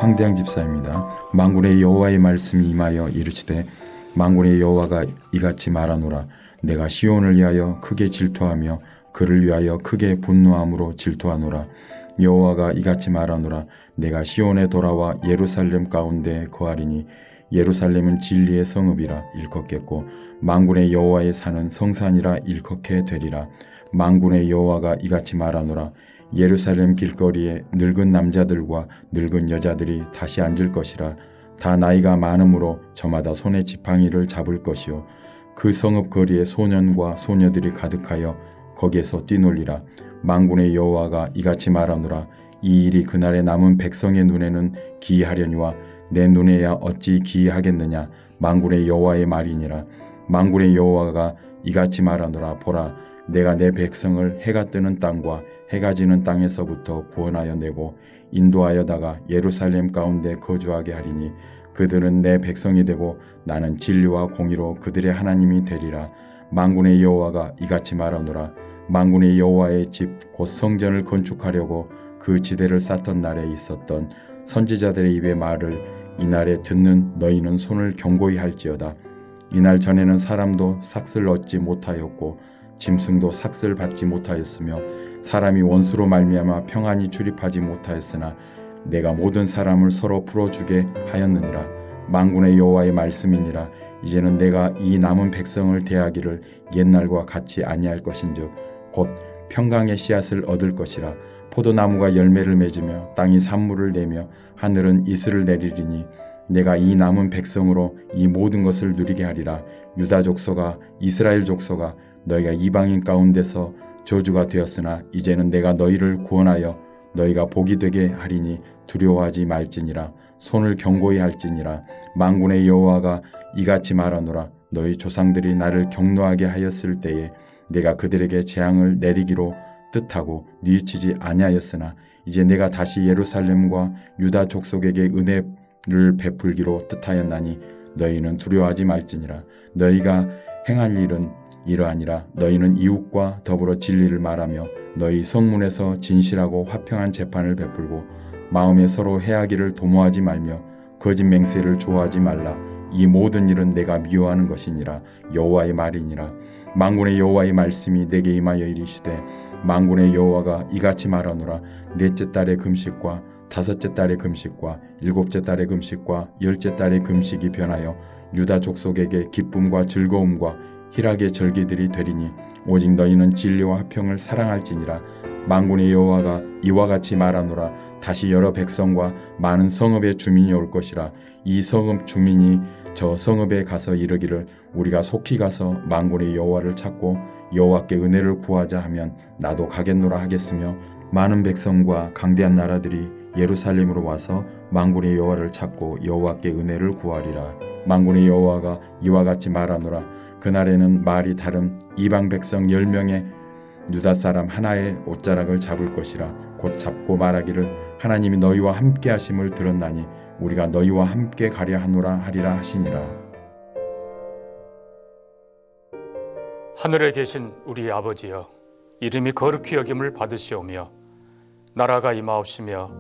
황대양 집사입니다. 만군의 여호와의 말씀이 임하여 이르시되 만군의 여호와가 이같이 말하노라. 내가 시온을 위하여 크게 질투하며 그를 위하여 크게 분노함으로 질투하노라. 여호와가 이같이 말하노라. 내가 시온에 돌아와 예루살렘 가운데 거하리니 예루살렘은 진리의 성읍이라 일컫겠고 만군의 여호와의 산은 성산이라 일컫게 되리라. 만군의 여호와가 이같이 말하노라. 예루살렘 길거리에 늙은 남자들과 늙은 여자들이 다시 앉을 것이라. 다 나이가 많으므로 저마다 손에 지팡이를 잡을 것이요 그 성읍 거리에 소년과 소녀들이 가득하여 거기에서 뛰놀리라. 만군의 여호와가 이같이 말하노라. 이 일이 그날에 남은 백성의 눈에는 기이하려니와 내 눈에야 어찌 기이하겠느냐. 만군의 여호와의 말이니라. 만군의 여호와가 이같이 말하노라. 보라, 내가 내 백성을 해가 뜨는 땅과 해가 지는 땅에서부터 구원하여 내고 인도하여다가 예루살렘 가운데 거주하게 하리니 그들은 내 백성이 되고 나는 진리와 공의로 그들의 하나님이 되리라. 만군의 여호와가 이같이 말하노라. 만군의 여호와의 집 곧 성전을 건축하려고 그 지대를 쌓던 날에 있었던 선지자들의 입의 말을 이날에 듣는 너희는 손을 견고히 할지어다. 이날 전에는 사람도 삭슬 얻지 못하였고 짐승도 삭슬 받지 못하였으며 사람이 원수로 말미암아 평안히 출입하지 못하였으나 내가 모든 사람을 서로 풀어주게 하였느니라. 만군의 여호와의 말씀이니라. 이제는 내가 이 남은 백성을 대하기를 옛날과 같이 아니할 것인즉 곧 평강의 씨앗을 얻을 것이라. 포도나무가 열매를 맺으며 땅이 산물을 내며 하늘은 이슬을 내리리니 내가 이 남은 백성으로 이 모든 것을 누리게 하리라. 유다 족속아, 이스라엘 족속아, 너희가 이방인 가운데서 저주가 되었으나 이제는 내가 너희를 구원하여 너희가 복이 되게 하리니 두려워하지 말지니라. 손을 견고히 할지니라. 만군의 여호와가 이같이 말하노라. 너희 조상들이 나를 경노하게 하였을 때에 내가 그들에게 재앙을 내리기로 뜻하고 뉘우치지 아니하였으나 이제 내가 다시 예루살렘과 유다 족속에게 은혜를 베풀기로 뜻하였나니 너희는 두려워하지 말지니라. 너희가 행할 일은 이러하니라. 너희는 이웃과 더불어 진리를 말하며 너희 성문에서 진실하고 화평한 재판을 베풀고 마음에 서로 해하기를 도모하지 말며 거짓 맹세를 좋아하지 말라. 이 모든 일은 내가 미워하는 것이니라. 여호와의 말이니라. 만군의 여호와의 말씀이 내게 임하여 이르시되 만군의 여호와가 이같이 말하노라. 넷째 달의 금식과 다섯째 달의 금식과 일곱째 달의 금식과 열째 달의 금식이 변하여 유다 족속에게 기쁨과 즐거움과 희락의 절기들이 되리니 오직 너희는 진리와 화평을 사랑할지니라. 만군의 여호와가 이와 같이 말하노라. 다시 여러 백성과 많은 성읍의 주민이 올 것이라. 이 성읍 주민이 저 성읍에 가서 이르기를 우리가 속히 가서 만군의 여호와를 찾고 여호와께 은혜를 구하자 하면 나도 가겠노라 하겠으며 많은 백성과 강대한 나라들이 예루살렘으로 와서 만군의 여호와를 찾고 여호와께 은혜를 구하리라. 만군의 여호와가 이와 같이 말하노라. 그날에는 말이 다른 이방 백성 10명의 유다 사람 하나의 옷자락을 잡을 것이라. 곧 잡고 말하기를 하나님이 너희와 함께 하심을 들었나니 우리가 너희와 함께 가려 하노라 하리라 하시니라. 하늘에 계신 우리 아버지여, 이름이 거룩히 여김을 받으시오며 나라가 임하옵시며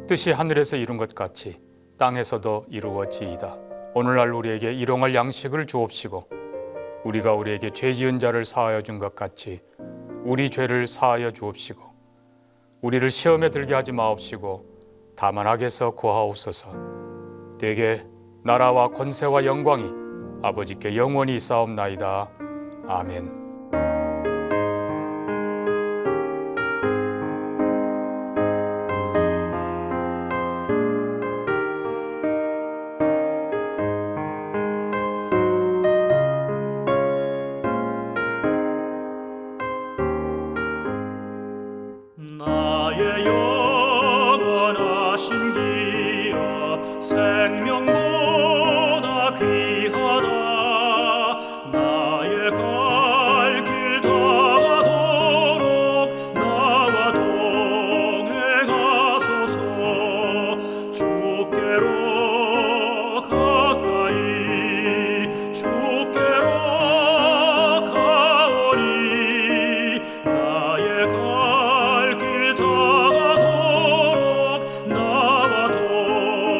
뜻이 하늘에서 이룬 것 같이 땅에서도 이루어지이다. 오늘날 우리에게 일용할 양식을 주옵시고 우리가 우리에게 죄 지은 자를 사하여 준 것 같이 우리 죄를 사하여 주옵시고 우리를 시험에 들게 하지 마옵시고 다만 악에서 구하옵소서. 대개 나라와 권세와 영광이 아버지께 영원히 있사옵나이다. 아멘. 나의 영원하신 기업 생명보다 귀하다. 나의 갈 길 다가도록 나와 동행하소서. 주께로 가까이 주께로 가오니 나의 갈 길 다가도록 나와 동행하소서.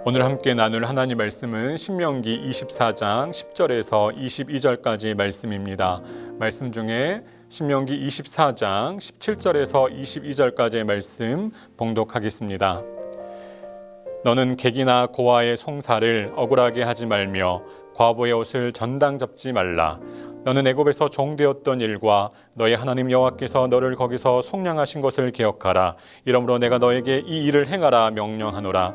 오늘 함께 나눌 하나님 말씀은 신명기 24장 10절에서 22절까지 말씀입니다. 말씀 중에 신명기 24장 17절에서 22절까지의 말씀 봉독하겠습니다. 너는 객이나 고아의 송사를 억울하게 하지 말며 과부의 옷을 전당 잡지 말라. 너는 애굽에서 종되었던 일과 너의 하나님 여호와께서 너를 거기서 속량하신 것을 기억하라. 이러므로 내가 너에게 이 일을 행하라 명령하노라.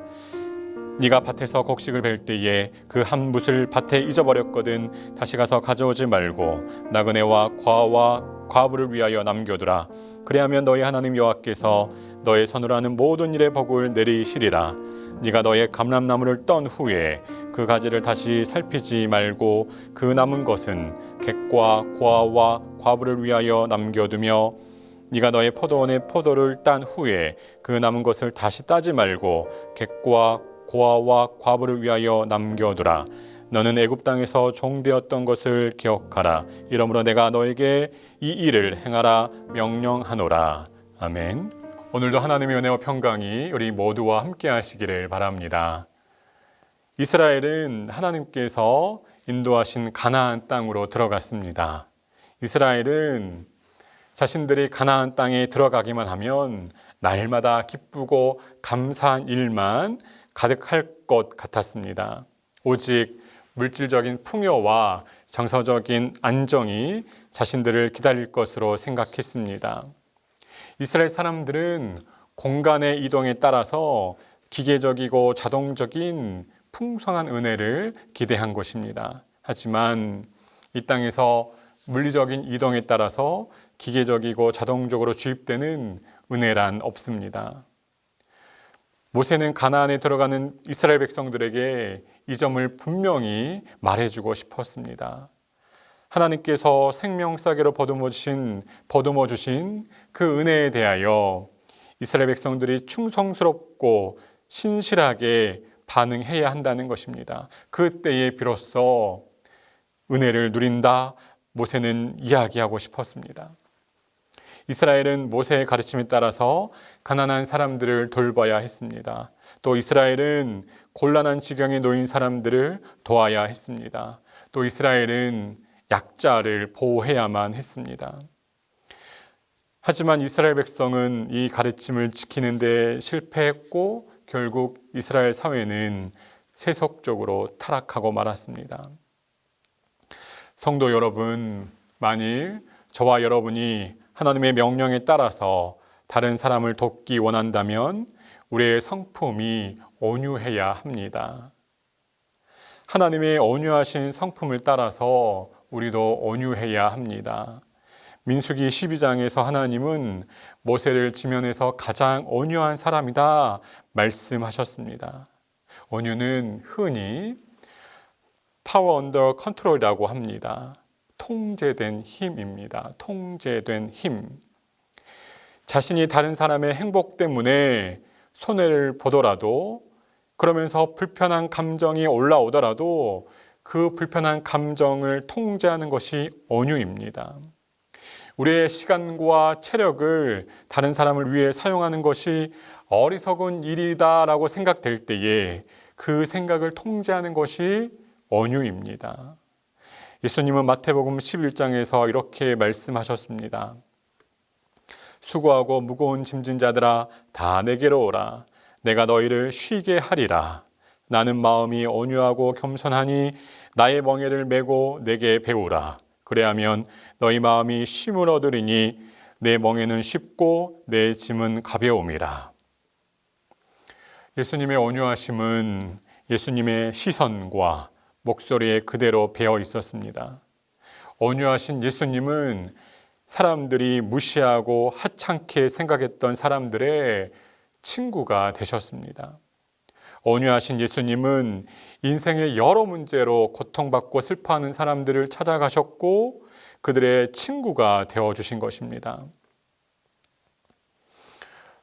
네가 밭에서 곡식을 벨 때에 그 한 뭇을 밭에 잊어버렸거든 다시 가서 가져오지 말고 나그네와 과와 과부를 위하여 남겨두라. 그리하면 너희 하나님 여호와께서 너의 손으로 하는 모든 일의 복을 내리시리라. 네가 너의 감람나무를 떤 후에 그 가지를 다시 살피지 말고 그 남은 것은 객과 고아와 과부를 위하여 남겨두며 네가 너의 포도원의 포도를 딴 후에 그 남은 것을 다시 따지 말고 객과 고아와 과부를 위하여 남겨두라. 너는 애굽 땅에서 종되었던 것을 기억하라. 이러므로 내가 너에게 이 일을 행하라 명령하노라. 아멘. 오늘도 하나님의 은혜와 평강이 우리 모두와 함께 하시기를 바랍니다. 이스라엘은 하나님께서 인도하신 가나안 땅으로 들어갔습니다. 이스라엘은 자신들이 가나안 땅에 들어가기만 하면 날마다 기쁘고 감사한 일만 가득할 것 같았습니다. 오직 물질적인 풍요와 정서적인 안정이 자신들을 기다릴 것으로 생각했습니다. 이스라엘 사람들은 공간의 이동에 따라서 기계적이고 자동적인 풍성한 은혜를 기대한 것입니다. 하지만 이 땅에서 물리적인 이동에 따라서 기계적이고 자동적으로 주입되는 은혜란 없습니다. 모세는 가나안에 들어가는 이스라엘 백성들에게 이 점을 분명히 말해주고 싶었습니다. 하나님께서 생명싸개로 보듬어 주신 그 은혜에 대하여 이스라엘 백성들이 충성스럽고 신실하게 반응해야 한다는 것입니다. 그때에 비로소 은혜를 누린다 모세는 이야기하고 싶었습니다. 이스라엘은 모세의 가르침에 따라서 가난한 사람들을 돌봐야 했습니다. 또 이스라엘은 곤란한 지경에 놓인 사람들을 도와야 했습니다. 또 이스라엘은 약자를 보호해야만 했습니다. 하지만 이스라엘 백성은 이 가르침을 지키는 데 실패했고 결국 이스라엘 사회는 세속적으로 타락하고 말았습니다. 성도 여러분, 만일 저와 여러분이 하나님의 명령에 따라서 다른 사람을 돕기 원한다면 우리의 성품이 온유해야 합니다. 하나님의 온유하신 성품을 따라서 우리도 온유해야 합니다. 민수기 12장에서 하나님은 모세를 지면에서 가장 온유한 사람이다 말씀하셨습니다. 온유는 흔히 파워 언더 컨트롤이라고 합니다. 통제된 힘입니다. 통제된 힘. 자신이 다른 사람의 행복 때문에 손해를 보더라도 그러면서 불편한 감정이 올라오더라도 그 불편한 감정을 통제하는 것이 온유입니다. 우리의 시간과 체력을 다른 사람을 위해 사용하는 것이 어리석은 일이다라고 생각될 때에 그 생각을 통제하는 것이 온유입니다. 예수님은 마태복음 11장에서 이렇게 말씀하셨습니다. 수고하고 무거운 짐진 자들아 다 내게로 오라. 내가 너희를 쉬게 하리라. 나는 마음이 온유하고 겸손하니 나의 멍에를 메고 내게 배우라. 그래야면 너희 마음이 쉼을 얻으리니 내 멍에는 쉽고 내 짐은 가벼움이라. 예수님의 온유하심은 예수님의 시선과 목소리에 그대로 배어 있었습니다. 온유하신 예수님은 사람들이 무시하고 하찮게 생각했던 사람들의 친구가 되셨습니다. 온유하신 예수님은 인생의 여러 문제로 고통받고 슬퍼하는 사람들을 찾아가셨고 그들의 친구가 되어주신 것입니다.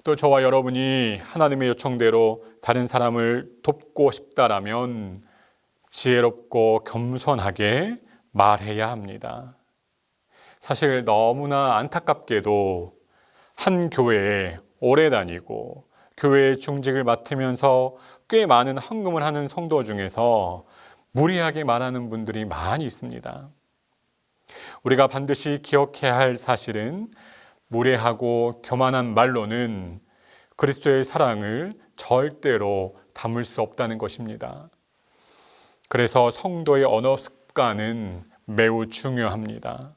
또 저와 여러분이 하나님의 요청대로 다른 사람을 돕고 싶다라면 지혜롭고 겸손하게 말해야 합니다. 사실 너무나 안타깝게도 한 교회에 오래 다니고 교회의 중직을 맡으면서 꽤 많은 헌금을 하는 성도 중에서 무리하게 말하는 분들이 많이 있습니다. 우리가 반드시 기억해야 할 사실은 무례하고 교만한 말로는 그리스도의 사랑을 절대로 담을 수 없다는 것입니다. 그래서 성도의 언어 습관은 매우 중요합니다.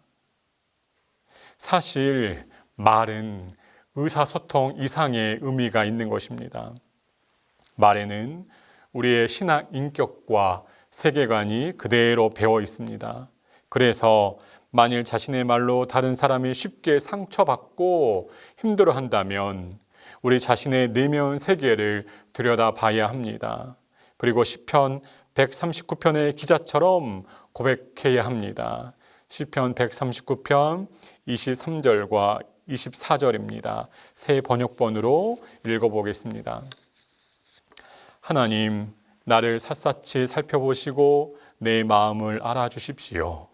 사실 말은 의사소통 이상의 의미가 있는 것입니다. 말에는 우리의 신앙 인격과 세계관이 그대로 배어 있습니다. 그래서 만일 자신의 말로 다른 사람이 쉽게 상처받고 힘들어한다면 우리 자신의 내면 세계를 들여다봐야 합니다. 그리고 시편 139편의 기자처럼 고백해야 합니다. 시편 139편 23절과 24절입니다. 새 번역본으로 읽어보겠습니다. 하나님, 나를 샅샅이 살펴보시고 내 마음을 알아주십시오.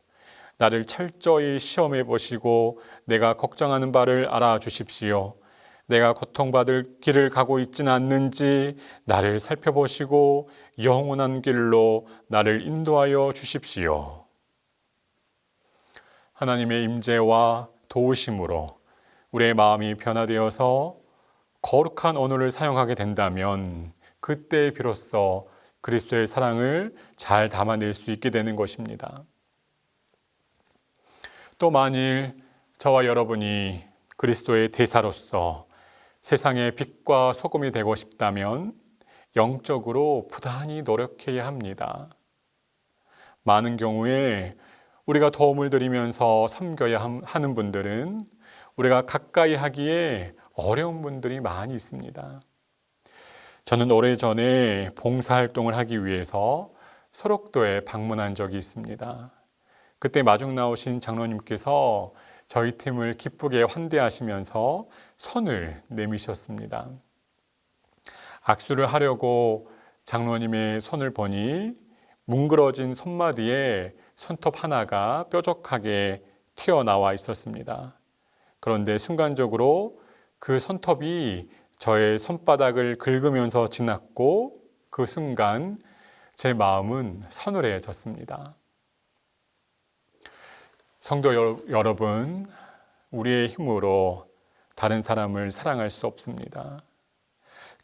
나를 철저히 시험해 보시고 내가 걱정하는 바를 알아주십시오. 내가 고통받을 길을 가고 있지는 않는지 나를 살펴보시고 영원한 길로 나를 인도하여 주십시오. 하나님의 임재와 도우심으로 우리의 마음이 변화되어서 거룩한 언어를 사용하게 된다면 그때 비로소 그리스도의 사랑을 잘 담아낼 수 있게 되는 것입니다. 또 만일 저와 여러분이 그리스도의 대사로서 세상의 빛과 소금이 되고 싶다면 영적으로 부단히 노력해야 합니다. 많은 경우에 우리가 도움을 드리면서 섬겨야 하는 분들은 우리가 가까이 하기에 어려운 분들이 많이 있습니다. 저는 오래전에 봉사활동을 하기 위해서 설옥도에 방문한 적이 있습니다. 그때 마중 나오신 장로님께서 저희 팀을 기쁘게 환대하시면서 손을 내미셨습니다. 악수를 하려고 장로님의 손을 보니 뭉그러진 손마디에 손톱 하나가 뾰족하게 튀어나와 있었습니다. 그런데 순간적으로 그 손톱이 저의 손바닥을 긁으면서 지났고 그 순간 제 마음은 서늘해졌습니다. 성도 여러분, 우리의 힘으로 다른 사람을 사랑할 수 없습니다.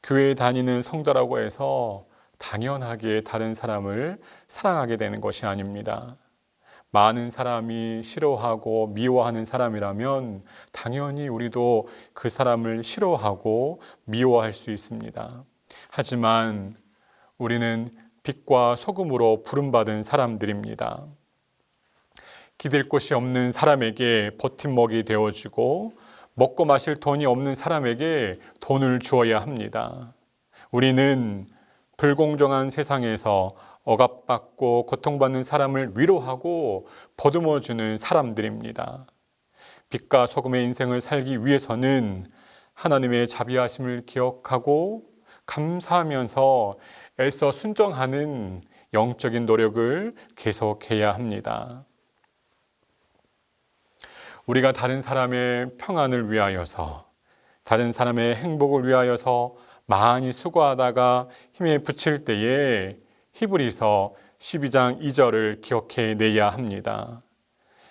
교회에 다니는 성도라고 해서 당연하게 다른 사람을 사랑하게 되는 것이 아닙니다. 많은 사람이 싫어하고 미워하는 사람이라면 당연히 우리도 그 사람을 싫어하고 미워할 수 있습니다. 하지만 우리는 빛과 소금으로 부름받은 사람들입니다. 기댈 곳이 없는 사람에게 버팀목이 되어주고 먹고 마실 돈이 없는 사람에게 돈을 주어야 합니다. 우리는 불공정한 세상에서 억압받고 고통받는 사람을 위로하고 보듬어주는 사람들입니다. 빛과 소금의 인생을 살기 위해서는 하나님의 자비하심을 기억하고 감사하면서 애써 순종하는 영적인 노력을 계속해야 합니다. 우리가 다른 사람의 평안을 위하여서, 다른 사람의 행복을 위하여서 많이 수고하다가 힘에 부칠 때에 히브리서 12장 2절을 기억해 내야 합니다.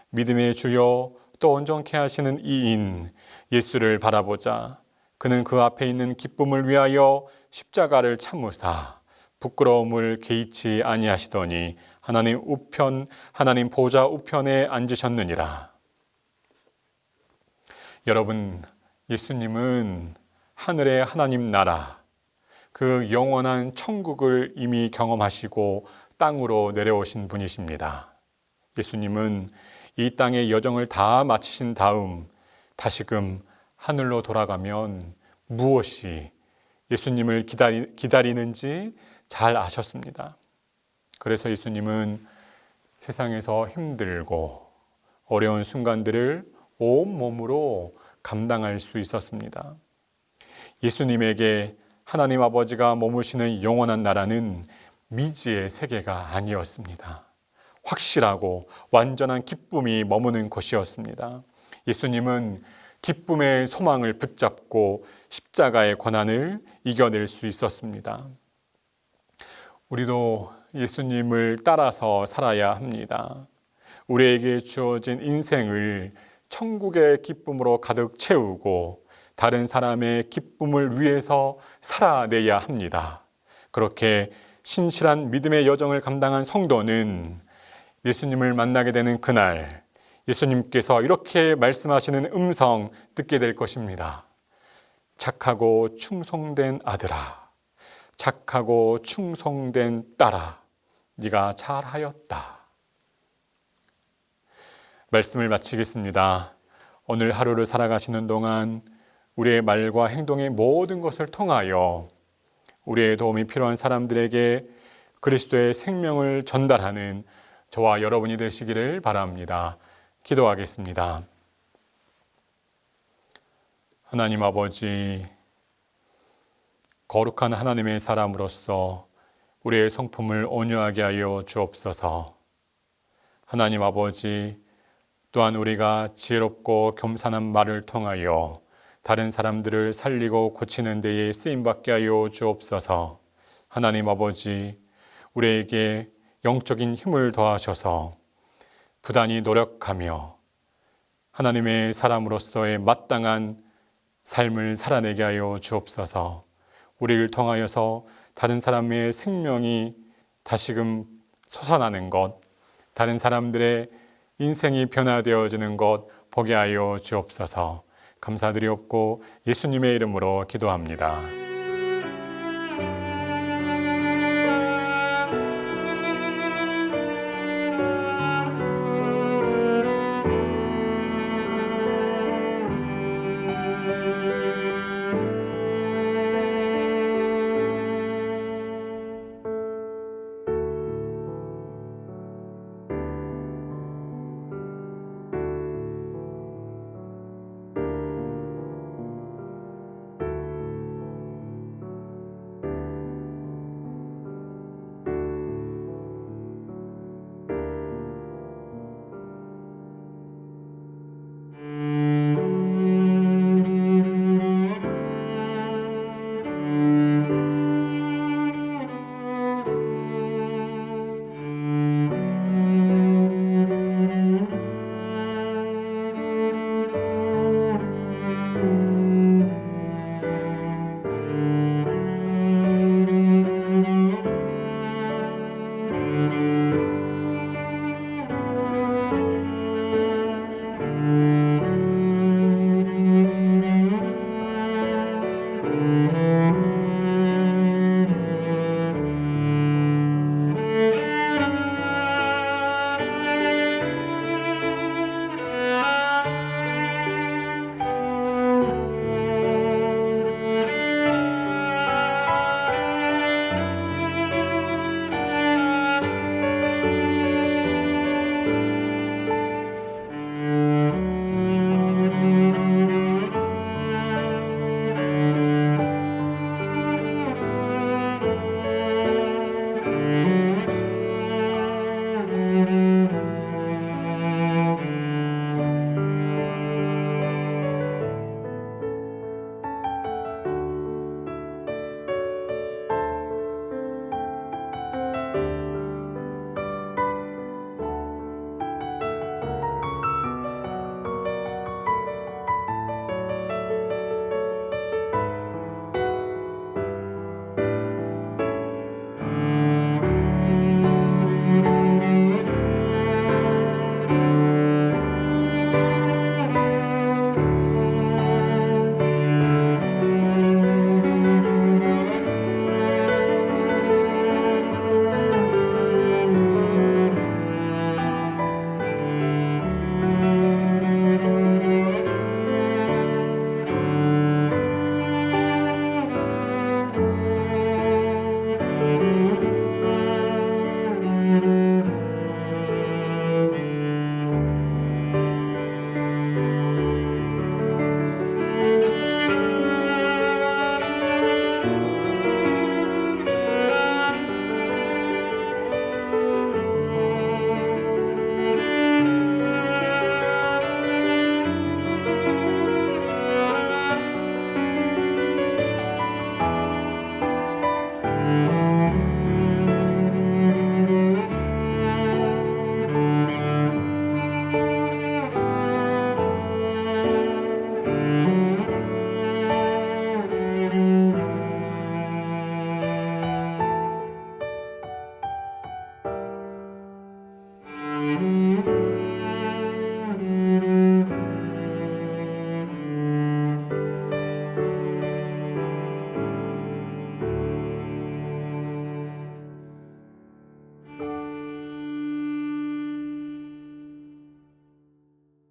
믿음의 주여 또 온전케 하시는 이인 예수를 바라보자. 그는 그 앞에 있는 기쁨을 위하여 십자가를 참으사 부끄러움을 개의치 아니하시더니 하나님 보좌 우편에 앉으셨느니라. 여러분, 예수님은 하늘의 하나님 나라, 그 영원한 천국을 이미 경험하시고 땅으로 내려오신 분이십니다. 예수님은 이 땅의 여정을 다 마치신 다음 다시금 하늘로 돌아가면 무엇이 예수님을 기다리는지 잘 아셨습니다. 그래서 예수님은 세상에서 힘들고 어려운 순간들을 온몸으로 감당할 수 있었습니다. 예수님에게 하나님 아버지가 머무시는 영원한 나라는 미지의 세계가 아니었습니다. 확실하고 완전한 기쁨이 머무는 곳이었습니다. 예수님은 기쁨의 소망을 붙잡고 십자가의 고난을 이겨낼 수 있었습니다. 우리도 예수님을 따라서 살아야 합니다. 우리에게 주어진 인생을 천국의 기쁨으로 가득 채우고 다른 사람의 기쁨을 위해서 살아내야 합니다. 그렇게 신실한 믿음의 여정을 감당한 성도는 예수님을 만나게 되는 그날 예수님께서 이렇게 말씀하시는 음성 듣게 될 것입니다. 착하고 충성된 아들아, 착하고 충성된 딸아, 네가 잘하였다. 말씀을 마치겠습니다. 오늘 하루를 살아가시는 동안 우리의 말과 행동의 모든 것을 통하여 우리의 도움이 필요한 사람들에게 그리스도의 생명을 전달하는 저와 여러분이 되시기를 바랍니다. 기도하겠습니다. 하나님 아버지, 거룩한 하나님의 사람으로서 우리의 성품을 온유하게 하여 주옵소서. 하나님 아버지, 또한 우리가 지혜롭고 겸손한 말을 통하여 다른 사람들을 살리고 고치는 데에 쓰임받게 하여 주옵소서. 하나님 아버지, 우리에게 영적인 힘을 더하셔서 부단히 노력하며 하나님의 사람으로서의 마땅한 삶을 살아내게 하여 주옵소서. 우리를 통하여서 다른 사람의 생명이 다시금 솟아나는 것, 다른 사람들의 인생이 변화되어지는 것 보게 하여 주옵소서. 감사드리옵고 예수님의 이름으로 기도합니다.